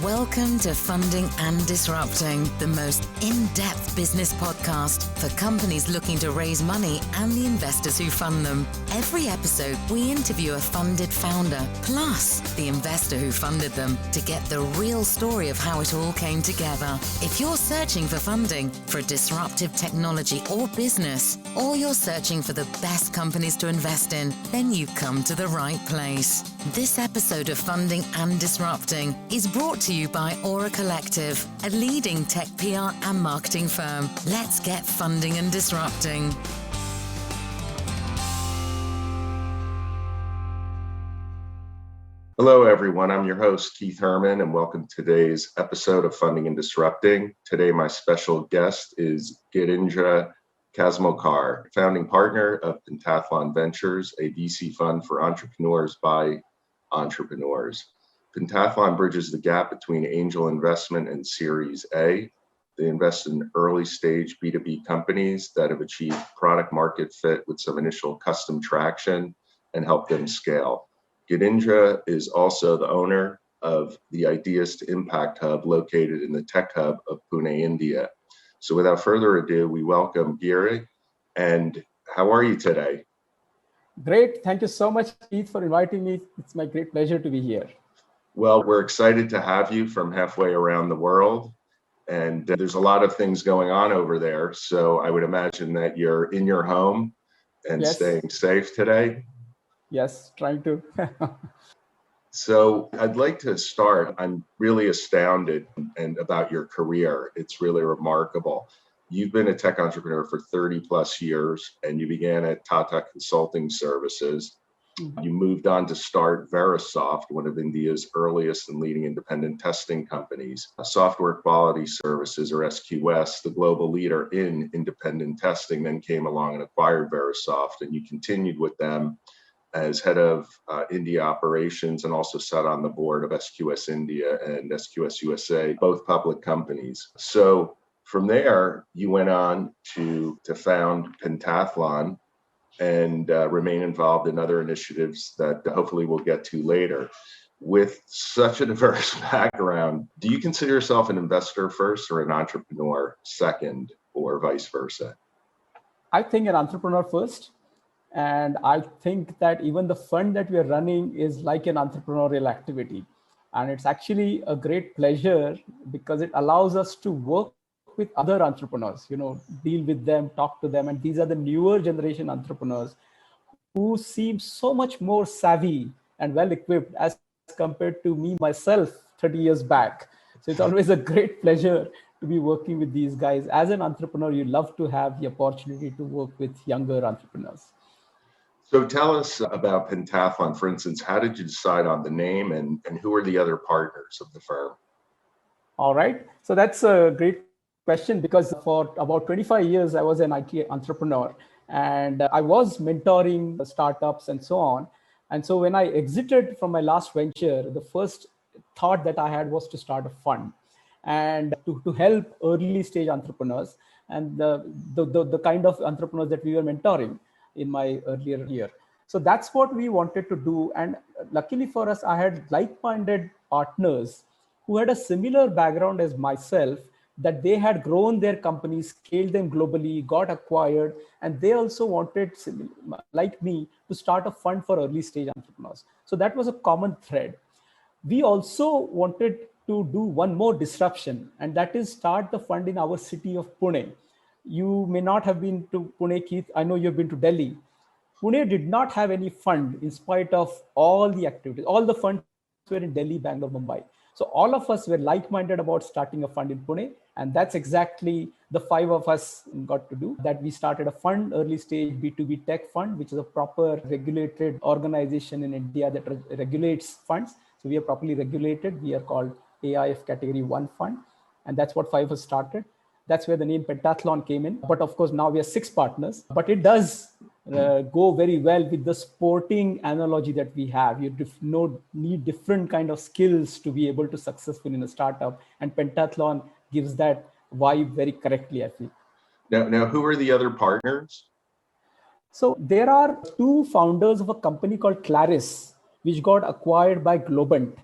Welcome to Funding and Disrupting, the most in-depth business podcast for companies looking to raise money and the investors who fund them. Every episode, we interview a funded founder, plus the investor who funded them, to get the real story of how it all came together. If you're searching for funding for a disruptive technology or business, or you're searching for the best companies to invest in, then you've come to the right place. This episode of Funding and Disrupting is brought to you by Aura Collective, a leading tech PR and marketing firm. Let's get funding and disrupting. Hello, everyone. I'm your host, Keith Herman, and welcome to today's episode of Funding and Disrupting. Today, my special guest is Gireendra Kasmalkar, founding partner of Pentathlon Ventures, a VC fund for entrepreneurs by entrepreneurs. Pentathlon bridges the gap between angel investment and Series A. They invest in early stage B2B companies that have achieved product market fit with some initial custom traction and help them scale. Gireendra is also the owner of the Ideas to Impact Hub located in the Tech Hub of Pune, India. So without further ado, we welcome Giri. And how are you today? Great. Thank you so much, Keith, for inviting me. It's my great pleasure to be here. Well, we're excited to have you from halfway around the world. And there's a lot of things going on over there. So I would imagine that you're in your home and staying safe today. Yes, trying to. So I'd like to start. I'm really astounded about your career. It's really remarkable. You've been a tech entrepreneur for 30 plus years, and you began at Tata Consulting Services. You moved on to start Verisoft, one of India's earliest and leading independent testing companies. Software Quality Services, or SQS, the global leader in independent testing, then came along and acquired Verisoft, and you continued with them as head of India operations and also sat on the board of SQS India and SQS USA, both public companies. So from there, you went on to found Pentathlon and remain involved in other initiatives that hopefully we'll get to later. With such a diverse background, do you consider yourself an investor first or an entrepreneur second, or vice versa? I think an entrepreneur first. And I think that even the fund that we are running is like an entrepreneurial activity. And it's actually a great pleasure because it allows us to work with other entrepreneurs, deal with them, talk to them. And these are the newer generation entrepreneurs who seem so much more savvy and well equipped as compared to me, myself, 30 years back. So it's always a great pleasure to be working with these guys. As an entrepreneur, you love to have the opportunity to work with younger entrepreneurs. So tell us about Pentathlon. For instance, how did you decide on the name and who are the other partners of the firm? All right. So that's a great question because for about 25 years, I was an IT entrepreneur and I was mentoring startups and so on. And so when I exited from my last venture, the first thought that I had was to start a fund and to help early stage entrepreneurs and the kind of entrepreneurs that we were mentoring in my earlier year. So that's what we wanted to do. And luckily for us, I had like-minded partners who had a similar background as myself, that they had grown their companies, scaled them globally, got acquired, and they also wanted, like me, to start a fund for early stage entrepreneurs. So that was a common thread. We also wanted to do one more disruption, and that is start the fund in our city of Pune. You may not have been to Pune, Keith. I know you've been to Delhi. Pune did not have any fund in spite of all the activities. All the funds were in Delhi, Bangalore, Mumbai. So all of us were like-minded about starting a fund in Pune. And that's exactly the five of us got to do. That we started a fund, early stage B2B tech fund, which is a proper regulated organization in India that regulates funds. So we are properly regulated. We are called AIF Category 1 fund. And that's what five of us started. That's where the name Pentathlon came in. But of course, now we are 6 partners. But it does go very well with the sporting analogy that we have. You need different kind of skills to be able to successful in a startup. And Pentathlon gives that vibe very correctly, I feel. Now, who are the other partners? So there are 2 founders of a company called Claris, which got acquired by Globant.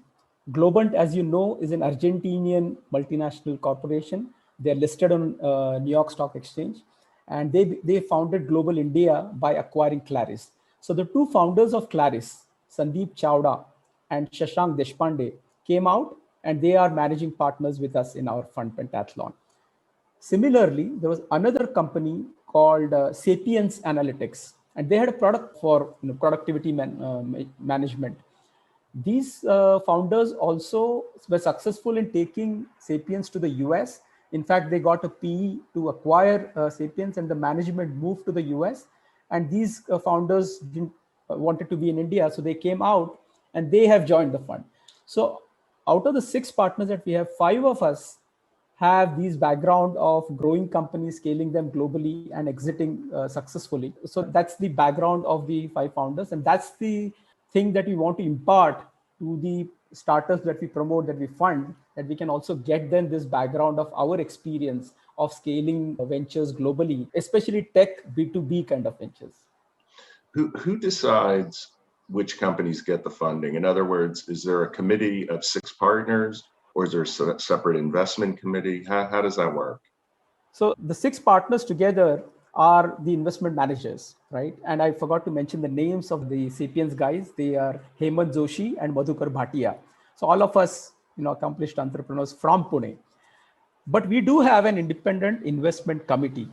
Globant, as you know, is an Argentinian multinational corporation. They're listed on New York Stock Exchange, and they founded Global India by acquiring Claris. So the two founders of Claris, Sandeep Chawda and Shashank Deshpande, came out, and they are managing partners with us in our fund Pentathlon. Similarly, there was another company called Sapiens Analytics, and they had a product for productivity management. These founders also were successful in taking Sapiens to the US. In fact, they got a PE to acquire Sapiens, and the management moved to the US. And these founders didn't wanted to be in India, so they came out and they have joined the fund. So out of the 6 partners that we have, 5 of us have these background of growing companies, scaling them globally, and exiting successfully. So that's the background of the 5 founders, and that's the thing that we want to impart to the startups that we promote, that we fund, that we can also get them this background of our experience of scaling ventures globally, especially tech B2B kind of ventures. Who decides which companies get the funding? In other words, is there a committee of 6 partners, or is there a separate investment committee? How does that work? So the 6 partners together are the investment managers, right? And I forgot to mention the names of the Sapiens guys. They are Herman Joshi and Madhukar Bhatia. So all of us, accomplished entrepreneurs from Pune. But we do have an independent investment committee.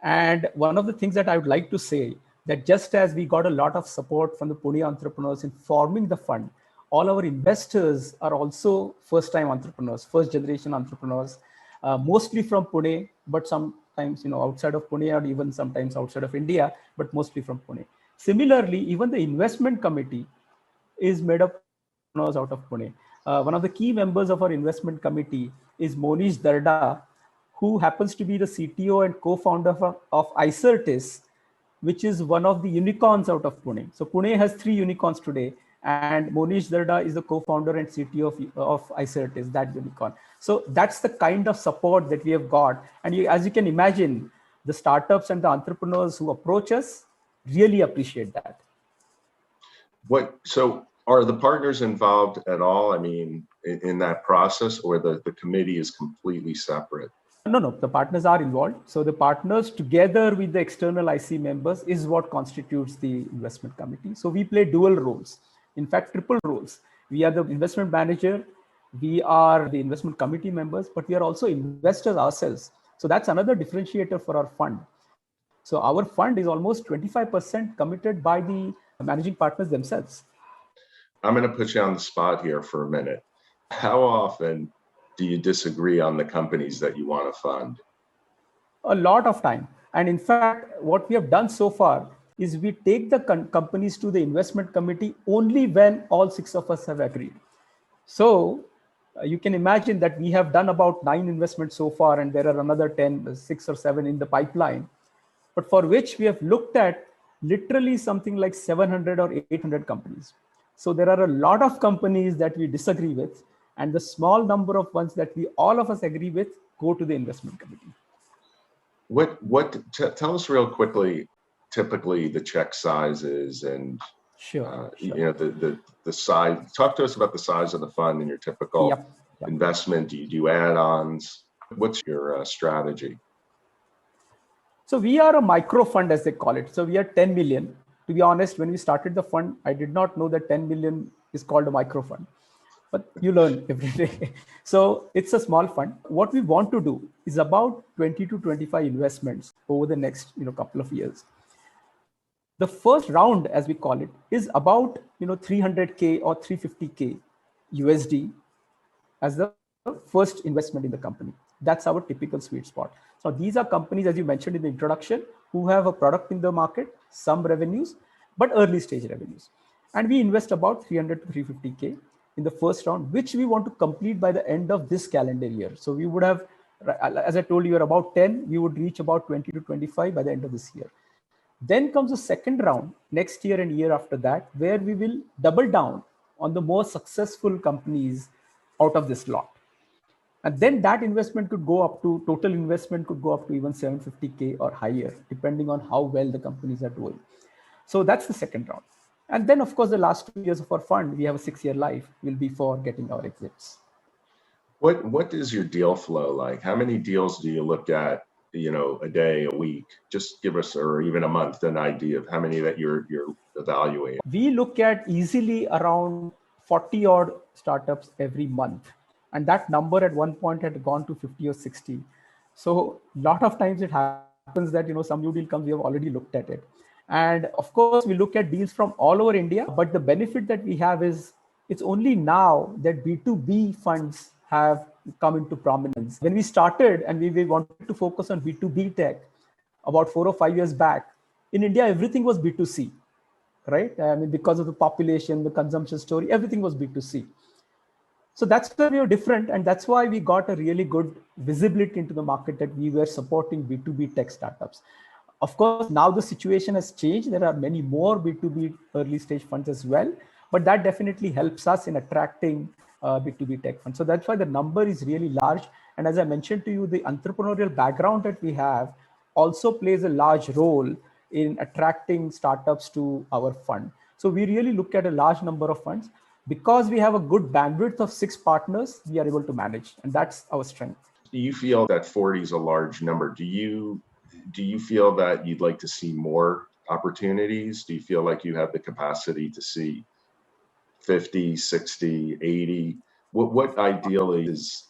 And one of the things that I would like to say, that just as we got a lot of support from the Pune entrepreneurs in forming the fund, all our investors are also first-time entrepreneurs, first-generation entrepreneurs, mostly from Pune, but sometimes outside of Pune, or even sometimes outside of India, but mostly from Pune. Similarly, even the investment committee is made up of entrepreneurs out of Pune. One of the key members of our investment committee is Monish Darda, who happens to be the CTO and co-founder of Icertis, which is one of the unicorns out of Pune. So Pune has 3 unicorns today, and Monish Darda is the co-founder and CTO of Icertis, that unicorn. So that's the kind of support that we have got. And as you can imagine, the startups and the entrepreneurs who approach us really appreciate that. So are the partners involved at all? I mean, in that process, or the committee is completely separate? No, the partners are involved. So the partners together with the external IC members is what constitutes the investment committee. So we play dual roles, in fact, triple roles. We are the investment manager, we are the investment committee members, but we are also investors ourselves. So that's another differentiator for our fund. So our fund is almost 25% committed by the managing partners themselves. I'm going to put you on the spot here for a minute. How often do you disagree on the companies that you want to fund? A lot of time. And in fact, what we have done so far is we take the companies to the investment committee only when all 6 of us have agreed. So you can imagine that we have done about 9 investments so far, and there are another 10, 6 or 7 in the pipeline, but for which we have looked at literally something like 700 or 800 companies. So there are a lot of companies that we disagree with, and the small number of ones that all of us agree with go to the investment committee. Tell us real quickly, typically the check sizes and sure. The size. Talk to us about the size of the fund and your typical investment. Do you do add-ons? What's your strategy? So we are a micro fund, as they call it. So we are 10 million. To be honest, when we started the fund, I did not know that 10 million is called a micro fund, but you learn every day. So it's a small fund. What we want to do is about 20 to 25 investments over the next couple of years. The first round, as we call it, is about 300K or 350K USD as the first investment in the company. That's our typical sweet spot. So these are companies, as you mentioned in the introduction, who have a product in the market, some revenues, but early stage revenues. And we invest about 300 to 350K in the first round, which we want to complete by the end of this calendar year. So we would have, as I told you, we're about 10, we would reach about 20 to 25 by the end of this year. Then comes the second round next year and year after that, where we will double down on the more successful companies out of this lot. And then that investment could go up to, total investment could go up to even 750K or higher, depending on how well the companies are doing. So that's the second round. And then, of course, the last 2 years of our fund, we have a 6-year life, will be for getting our exits. What is your deal flow like? How many deals do you look at, a day, a week? Just give us, or even a month, an idea of how many that you're evaluating. We look at easily around 40 odd startups every month. And that number at one point had gone to 50 or 60. So a lot of times it happens that, some new deal comes, we have already looked at it. And of course, we look at deals from all over India. But the benefit that we have is it's only now that B2B funds have come into prominence. When we started and we wanted to focus on B2B tech about 4 or 5 years back, in India, everything was B2C, right? I mean, because of the population, the consumption story, everything was B2C. So that's where we were different. And that's why we got a really good visibility into the market that we were supporting B2B tech startups. Of course, now the situation has changed. There are many more B2B early stage funds as well, but that definitely helps us in attracting B2B tech funds. So that's why the number is really large. And as I mentioned to you, the entrepreneurial background that we have also plays a large role in attracting startups to our fund. So we really look at a large number of funds. Because we have a good bandwidth of 6 partners, we are able to manage, and that's our strength. Do you feel that 40 is a large number? Do you feel that you'd like to see more opportunities? Do you feel like you have the capacity to see 50, 60, 80? What ideally is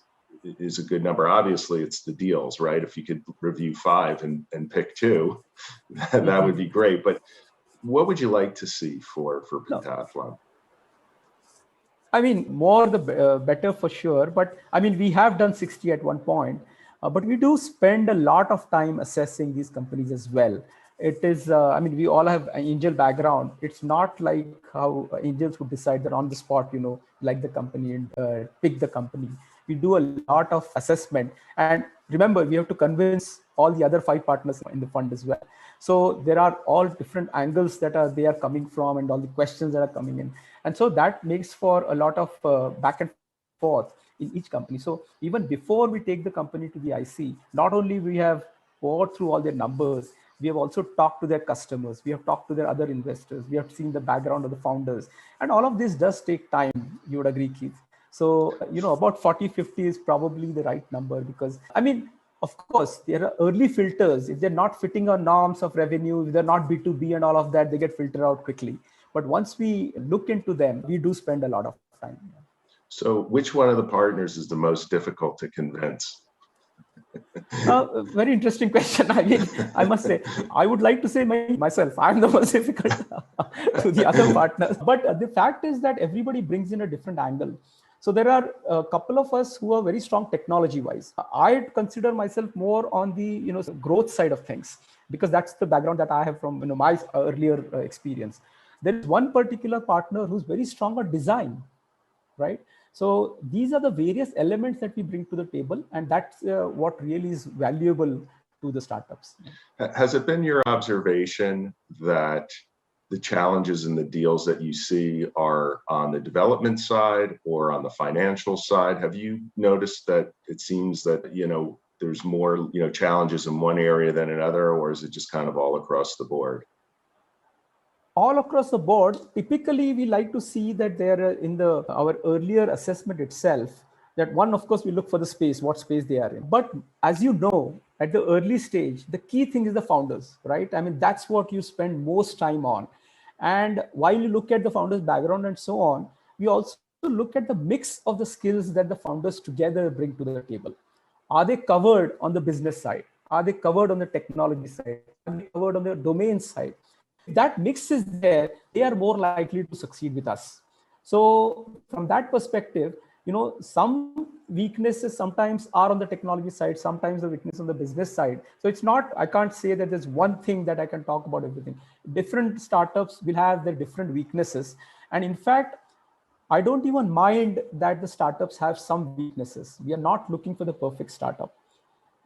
a good number? Obviously, it's the deals, right? If you could review 5 and pick 2, that would be great. But what would you like to see for Pentathlon? I mean, more the better for sure. But I mean, we have done 60 at one point, but we do spend a lot of time assessing these companies as well. It is, I mean, we all have an angel background. It's not like how angels would decide that on the spot, like the company and pick the company. We do a lot of assessment. And remember, we have to convince all the other 5 partners in the fund as well. So there are all different angles that they are coming from and all the questions that are coming in. And so that makes for a lot of back and forth in each company. So even before we take the company to the IC, not only we have poured through all their numbers, we have also talked to their customers. We have talked to their other investors. We have seen the background of the founders. And all of this does take time, you would agree, Keith. So, about 40, 50 is probably the right number because, I mean, of course, there are early filters. If they're not fitting our norms of revenue, if they're not B2B and all of that, they get filtered out quickly. But once we look into them, we do spend a lot of time. So which one of the partners is the most difficult to convince? Very interesting question. I mean, I must say, I would like to say myself, I'm the most difficult to the other partners. But the fact is that everybody brings in a different angle. So there are a couple of us who are very strong technology-wise. I consider myself more on the growth side of things because that's the background that I have from my earlier experience. There is one particular partner who's very strong at design, right? So these are the various elements that we bring to the table, and that's what really is valuable to the startups. Has it been your observation that the challenges in the deals that you see are on the development side or on the financial side? Have you noticed that it seems that, there's more, challenges in one area than another, or is it just kind of all across the board? All across the board, typically we like to see that there in our earlier assessment itself, that one, of course, we look for the space, what space they are in. But as you know, at the early stage, the key thing is the founders, right? I mean, that's what you spend most time on. And while you look at the founder's background and so on, we also look at the mix of the skills that the founders together bring to the table. Are they covered on the business side? Are they covered on the technology side? Are they covered on the domain side? If that mix is there, they are more likely to succeed with us. So from that perspective, some weaknesses sometimes are on the technology side, sometimes the weakness on the business side. So it's not, I can't say that there's one thing that I can talk about everything. Different startups will have their different weaknesses. And in fact, I don't even mind that the startups have some weaknesses. We are not looking for the perfect startup.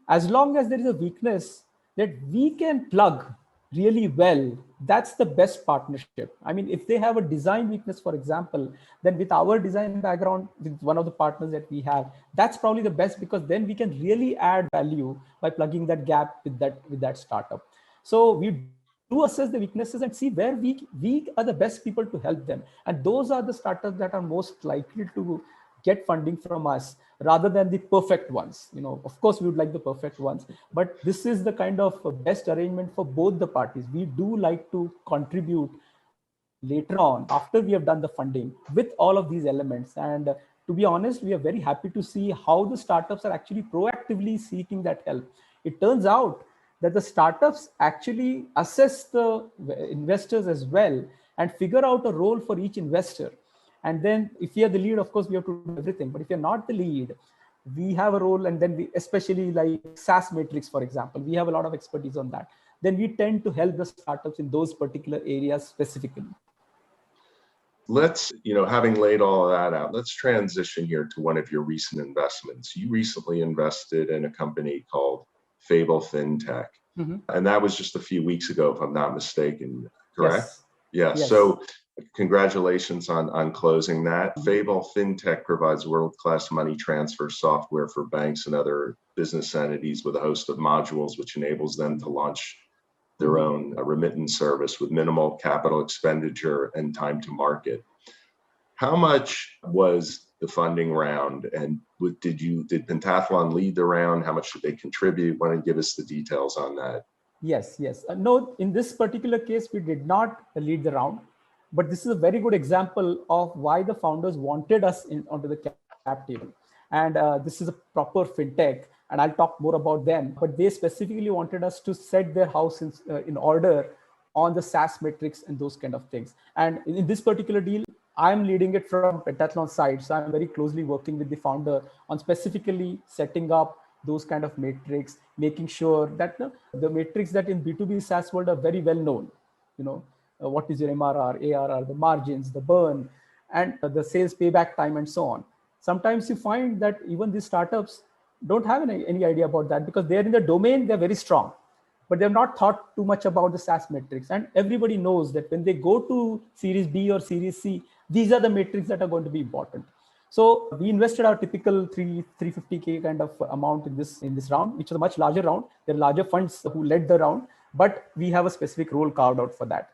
As long as there is a weakness that we can plug really well, that's the best partnership. I mean, if they have a design weakness, for example, then with our design background, with one of the partners that we have, that's probably the best because then we can really add value by plugging that gap with that startup. So we do assess the weaknesses and see where we are the best people to help them. And those are the startups that are most likely to get funding from us rather than the perfect ones. Of course, we would like the perfect ones, but this is the kind of best arrangement for both the parties. We do like to contribute later on after we have done the funding with all of these elements. And to be honest, we are very happy to see how the startups are actually proactively seeking that help. It turns out that the startups actually assess the investors as well and figure out a role for each investor. And then if we are the lead, of course, we have to do everything. But if you're not the lead, we have a role. And then we, especially like SaaS Matrix, for example, we have a lot of expertise on that. Then we tend to help the startups in those particular areas specifically. Let's, having laid all of that out, let's transition here to one of your recent investments. You recently invested in a company called Fable Fintech. Mm-hmm. And that was just a few weeks ago, if I'm not mistaken, correct? Yes. So congratulations on closing that. Mm-hmm. Fable Fintech provides world-class money transfer software for banks and other business entities with a host of modules, which enables them to launch their own remittance service with minimal capital expenditure and time to market. How much was the funding round, and did Pentathlon lead the round? How much did they contribute? Why don't you give us the details on that? Yes. No, in this particular case, we did not lead the round, but this is a very good example of why the founders wanted us onto the cap table. And this is a proper fintech, and I'll talk more about them, but they specifically wanted us to set their house in order on the SaaS metrics and those kind of things. And in this particular deal, I'm leading it from Pentathlon side. So I'm very closely working with the founder on specifically setting up those kind of metrics, making sure that the metrics that in B2B SaaS world are very well known. What is your MRR, ARR, the margins, the burn, and the sales payback time, and so on. Sometimes you find that even these startups don't have any idea about that because they're in the domain, they're very strong, but they've not thought too much about the SaaS metrics. And everybody knows that when they go to Series B or Series C, these are the metrics that are going to be important. So we invested our typical 350K kind of amount in this round, which is a much larger round. There are larger funds who led the round, but we have a specific role carved out for that.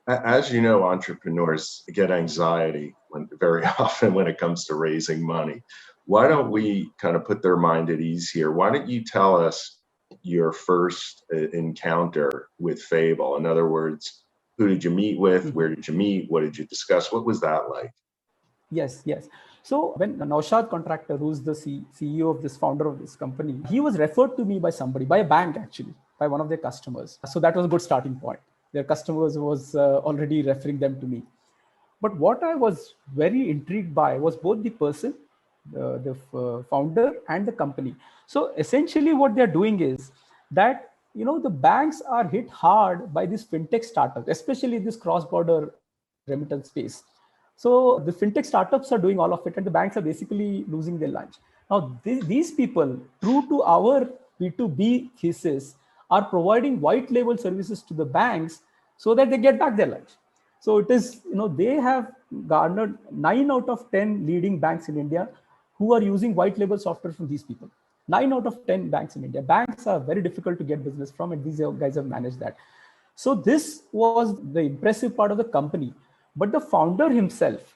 As you know, entrepreneurs get anxiety very often when it comes to raising money. Why don't we kind of put their mind at ease here? Why don't you tell us your first encounter with Fable? In other words, who did you meet with? Where did you meet? What did you discuss? What was that like? Yes. So when Naushad Contractor, who's the CEO of this founder of this company, he was referred to me by somebody, by a bank actually, by one of their customers. So that was a good starting point. Their customers was already referring them to me. But what I was very intrigued by was both the person, the founder, and the company. So essentially what they're doing is that, the banks are hit hard by these fintech startups, especially this cross-border remittance space. So the fintech startups are doing all of it, and the banks are basically losing their lunch. Now, these people, true to our B2B thesis, are providing white label services to the banks so that they get back their lunch. So it is, they have garnered 9 out of 10 leading banks in India who are using white label software from these people. 9 out of 10 banks in India. Banks are very difficult to get business from, and these guys have managed that. So this was the impressive part of the company. But the founder himself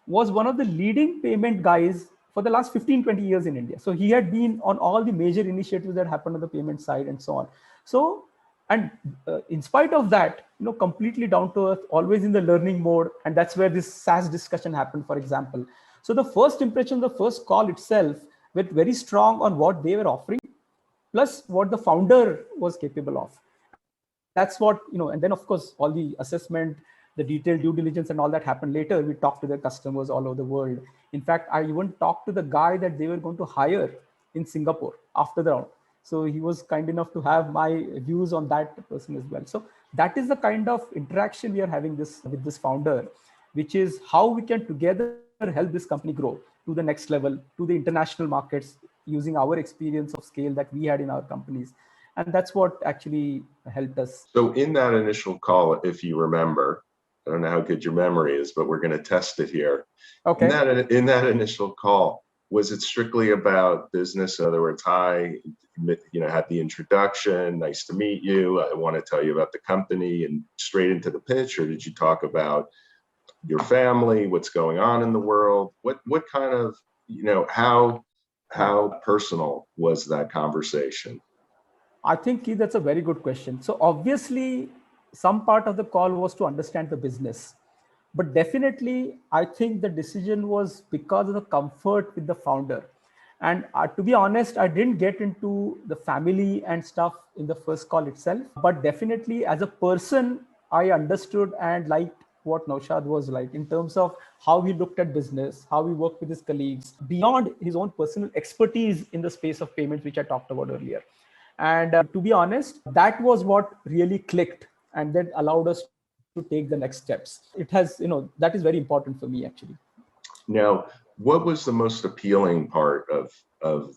was one of the leading payment guys for the last 15, 20 years in India. So he had been on all the major initiatives that happened on the payment side and so on. So, and in spite of that, completely down to earth, always in the learning mode. And that's where this SaaS discussion happened, for example. So the first impression, the first call itself, went very strong on what they were offering, plus what the founder was capable of. That's what, and then of course, all the assessment, the detailed due diligence and all that happened later. We talked to their customers all over the world. In fact, I even talked to the guy that they were going to hire in Singapore after the round. So he was kind enough to have my views on that person as well. So that is the kind of interaction we are having with this founder, which is how we can together help this company grow to the next level, to the international markets, using our experience of scale that we had in our companies. And that's what actually helped us. So in that initial call, if you remember, I don't know how good your memory is, but we're going to test it here. Okay. In that initial call, Was it strictly about business? In other words, hi, had the introduction, nice to meet you, I want to tell you about the company, and straight into the pitch? Or did you talk about your family, what's going on in the world? What kind of, how personal was that conversation? I think, Keith, that's a very good question. So obviously, some part of the call was to understand the business. But definitely, I think the decision was because of the comfort with the founder. And to be honest, I didn't get into the family and stuff in the first call itself. But definitely, as a person, I understood and liked what Naushad was like in terms of how he looked at business, how he worked with his colleagues, beyond his own personal expertise in the space of payments, which I talked about earlier. And to be honest, that was what really clicked and then allowed us to take the next steps. It has, that is very important for me, actually. Now, what was the most appealing part of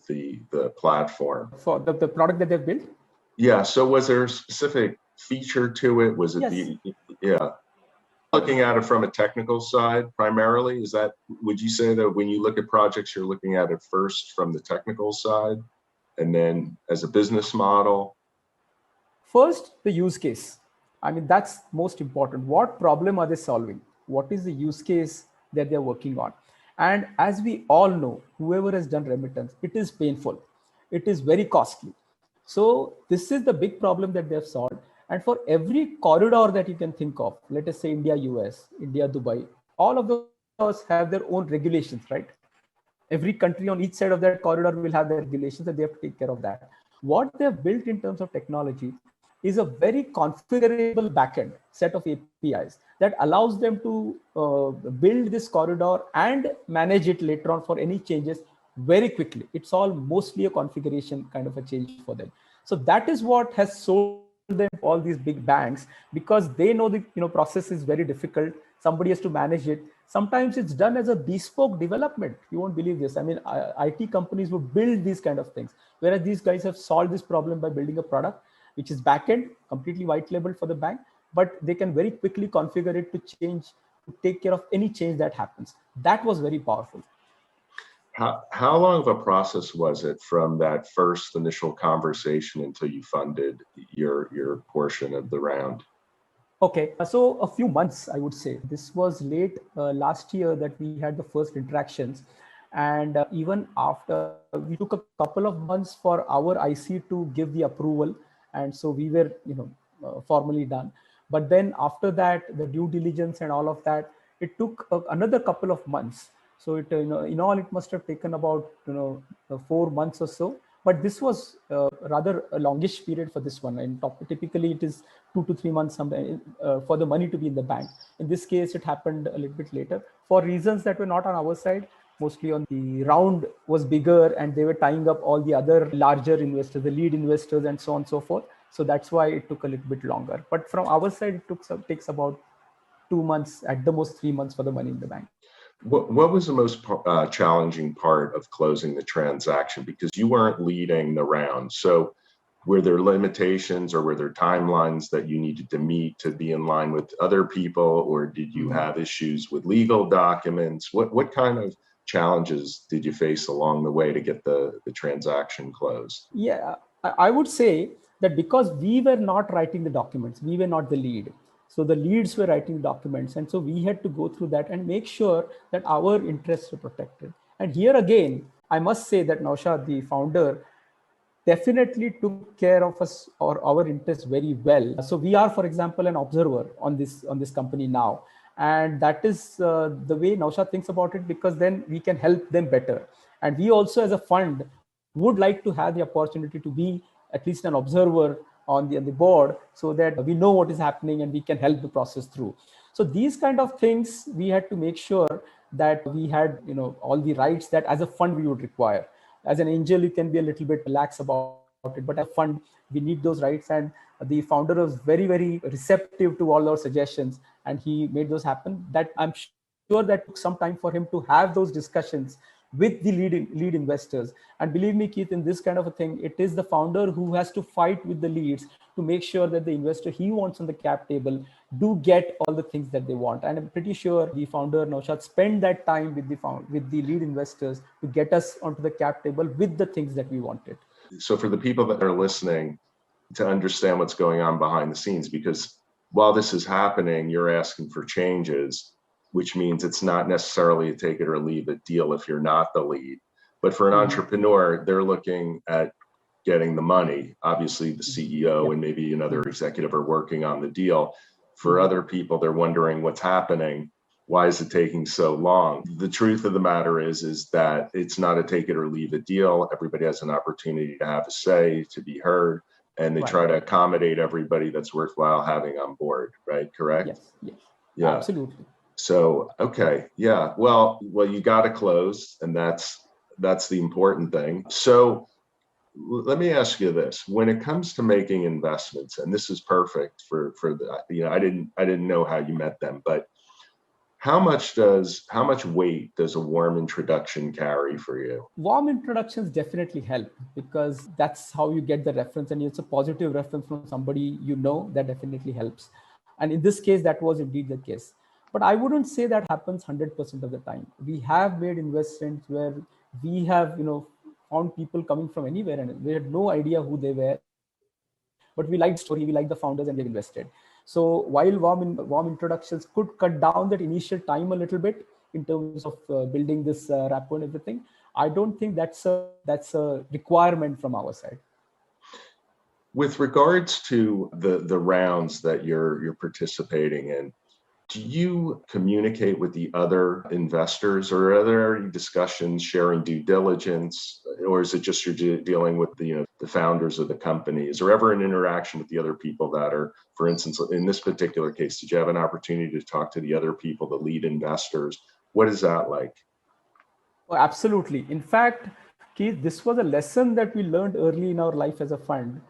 the platform? For the product that they've built? Yeah. So was there a specific feature to it? Was it Yes. Looking at it from a technical side primarily, would you say that when you look at projects, you're looking at it first from the technical side and then as a business model? First, the use case. I mean, that's most important. What problem are they solving? What is the use case that they're working on? And as we all know, whoever has done remittance, it is painful. It is very costly. So this is the big problem that they've solved. And for every corridor that you can think of, let us say India, US, India, Dubai, all of those have their own regulations, right? Every country on each side of that corridor will have their regulations and they have to take care of that. What they've built in terms of technology is a very configurable backend set of APIs that allows them to build this corridor and manage it later on for any changes very quickly. It's all mostly a configuration kind of a change for them. So that is what has sold them all these big banks, because they know the process is very difficult. Somebody has to manage it. Sometimes it's done as a bespoke development. You won't believe this. I mean, IT companies would build these kind of things, whereas these guys have solved this problem by building a product which is backend, completely white labeled for the bank, but they can very quickly configure it to change, to take care of any change that happens. That was very powerful. How long of a process was it from that first initial conversation until you funded your portion of the round? Okay, so a few months, I would say. This was late last year that we had the first interactions. And even after, we took a couple of months for our IC to give the approval. And so we were, formally done. But then after that, the due diligence and all of that, it took another couple of months. So it, in all, it must have taken about 4 months or so. But this was rather a longish period for this one. And typically, it is 2 to 3 months for the money to be in the bank. In this case, it happened a little bit later for reasons that were not on our side. Mostly on the round was bigger, and they were tying up all the other larger investors, the lead investors, and so on and so forth. So that's why it took a little bit longer. But from our side, it takes about 2 months, at the most 3 months, for the money in the bank. What was the most challenging part of closing the transaction? Because you weren't leading the round. So were there limitations or were there timelines that you needed to meet to be in line with other people? Or did you have issues with legal documents? What kind of challenges did you face along the way to get the transaction closed? Yeah, I would say that because we were not writing the documents, we were not the lead. So the leads were writing documents. And so we had to go through that and make sure that our interests were protected. And here again, I must say that Naushad, the founder, definitely took care of us or our interests very well. So we are, for example, an observer on this company now. And that is the way Naushad thinks about it, because then we can help them better. And we also, as a fund, would like to have the opportunity to be at least an observer on the board, so that we know what is happening and we can help the process through. So these kind of things, we had to make sure that we had all the rights that as a fund we would require. As an angel, you can be a little bit lax about it, but as a fund, we need those rights. And the founder was very, very receptive to all our suggestions, and he made those happen. That I'm sure that took some time for him to have those discussions with the lead investors. And believe me, Keith, in this kind of a thing, it is the founder who has to fight with the leads to make sure that the investor he wants on the cap table do get all the things that they want. And I'm pretty sure the founder Naushad spent that time with the lead investors to get us onto the cap table with the things that we wanted. So for the people that are listening, to understand what's going on behind the scenes, because while this is happening, you're asking for changes, which means it's not necessarily a take it or leave it deal if you're not the lead. But for an entrepreneur, they're looking at getting the money. Obviously, the CEO and maybe another executive are working on the deal. For other people, they're wondering what's happening. Why is it taking so long? The truth of the matter is that it's not a take it or leave it deal. Everybody has an opportunity to have a say, to be heard, and they try to accommodate everybody that's worthwhile having on board, right? Correct? Yes. Yeah. Absolutely. So, okay. Yeah. Well, you got to close, and that's the important thing. So let me ask you this: when it comes to making investments, and this is perfect for the, I didn't know how you met them, but how much weight does a warm introduction carry for you? Warm introductions definitely help, because that's how you get the reference, and it's a positive reference from somebody that definitely helps. And in this case, that was indeed the case. But I wouldn't say that happens 100% of the time. We have made investments where we have found people coming from anywhere, and we had no idea who they were, but we liked the story, we liked the founders, and they've invested. So while warm introductions could cut down that initial time a little bit in terms of building this rapport and everything, I don't think that's a requirement from our side. With regards to the rounds that you're participating in, do you communicate with the other investors, or are there any discussions sharing due diligence, or is it just you're dealing with the founders of the company? Is there ever an interaction with the other people that are, for instance, in this particular case, did you have an opportunity to talk to the other people, the lead investors? What is that like? Oh, absolutely. In fact, Keith, this was a lesson that we learned early in our life as a fund,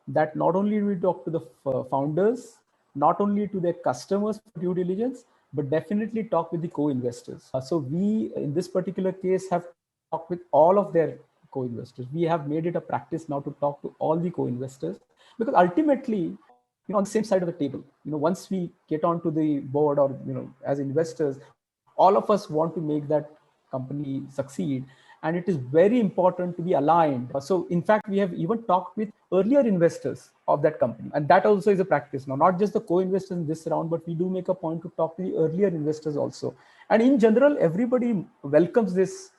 that not only do we talk to the founders, not only to their customers for due diligence, but definitely talk with the co-investors. So we, in this particular case, have talked with all of their co-investors. We have made it a practice now to talk to all the co-investors, because ultimately, on the same side of the table, once we get onto the board, or as investors, all of us want to make that company succeed, and it is very important to be aligned. So in fact, we have even talked with earlier investors of that company, and that also is a practice now, not just the co-investors in this round, but we do make a point to talk to the earlier investors also. And in general, everybody welcomes this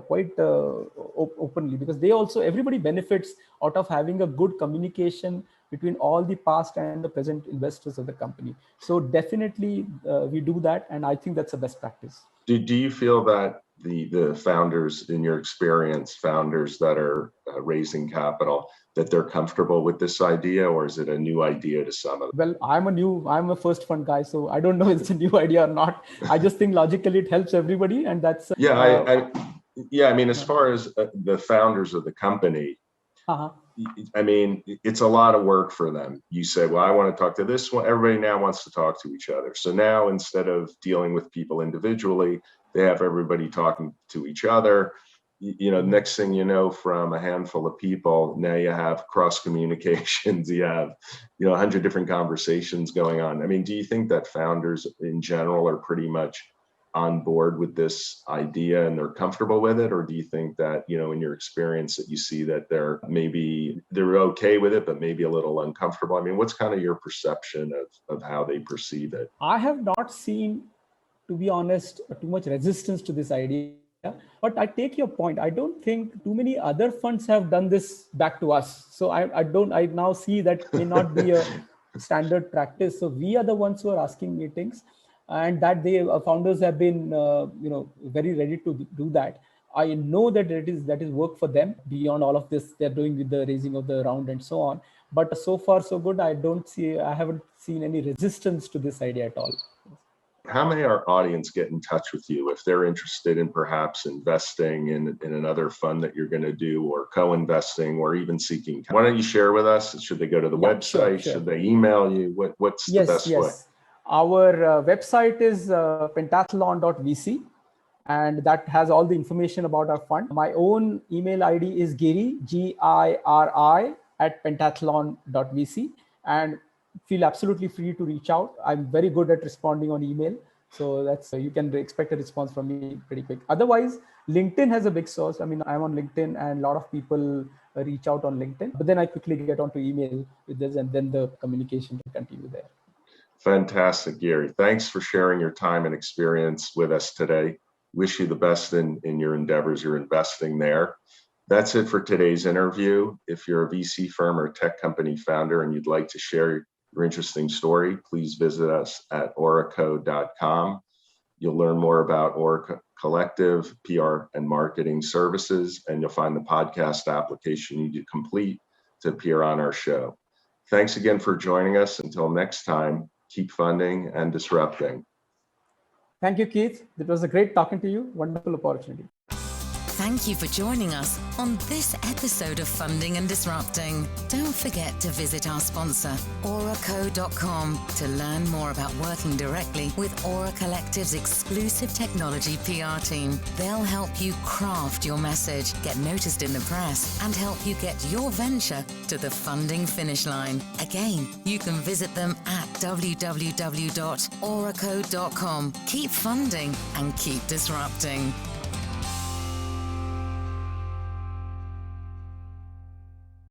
quite openly, because everybody benefits out of having a good communication between all the past and the present investors of the company. So definitely we do that, and I think that's the best practice. Do you feel that the founders, in your experience, founders that are raising capital, that they're comfortable with this idea, or is it a new idea to some of them? Well, I'm a first fund guy, so I don't know if it's a new idea or not. I just think logically it helps everybody, and that's I mean, as far as the founders of the company, I mean, it's a lot of work for them. You say, well, I want to talk to this one. Everybody now wants to talk to each other. So now, instead of dealing with people individually, they have everybody talking to each other. Next thing you know, from a handful of people, now you have cross communications. You have, 100 different conversations going on. I mean, do you think that founders in general are pretty much on board with this idea and they're comfortable with it? Or do you think that, in your experience, that you see that they're okay with it, but maybe a little uncomfortable? I mean, what's kind of your perception of how they perceive it? I have not seen, to be honest, too much resistance to this idea. But I take your point. I don't think too many other funds have done this back to us. So I now see that may not be a standard practice. So we are the ones who are asking meetings, and that founders have been very ready to do that. I know that that is work for them beyond all of this they're doing with the raising of the round and so on. But so far so good. I haven't seen any resistance to this idea at all. How may our audience get in touch with you if they're interested in perhaps investing in another fund that you're going to do, or co-investing, or even seeking? Why don't you share with us? Should they go to the website? Sure. Should they email you? What's the best way? Our website is pentathlon.vc, and that has all the information about our fund. My own email ID is Giri, Giri, @pentathlon.vc. and feel absolutely free to reach out. I'm very good at responding on email. So that's you can expect a response from me pretty quick. Otherwise, LinkedIn has a big source. I mean, I'm on LinkedIn and a lot of people reach out on LinkedIn, but then I quickly get onto email with this and then the communication can continue there. Fantastic, Gary. Thanks for sharing your time and experience with us today. Wish you the best in your endeavors. You're investing there. That's it for today's interview. If you're a VC firm or tech company founder and you'd like to share your interesting story, please visit us at oraco.com. You'll learn more about Oraco Collective, PR and marketing services, and you'll find the podcast application you need to complete to appear on our show. Thanks again for joining us. Until next time, keep funding and disrupting. Thank you, Keith. It was a great talking to you. Wonderful opportunity. Thank you for joining us on this episode of Funding and Disrupting. Don't forget to visit our sponsor, oraco.com, to learn more about working directly with Aura Collective's exclusive technology PR team. They'll help you craft your message, get noticed in the press, and help you get your venture to the funding finish line. Again, you can visit them at www.oraco.com. Keep funding and keep disrupting.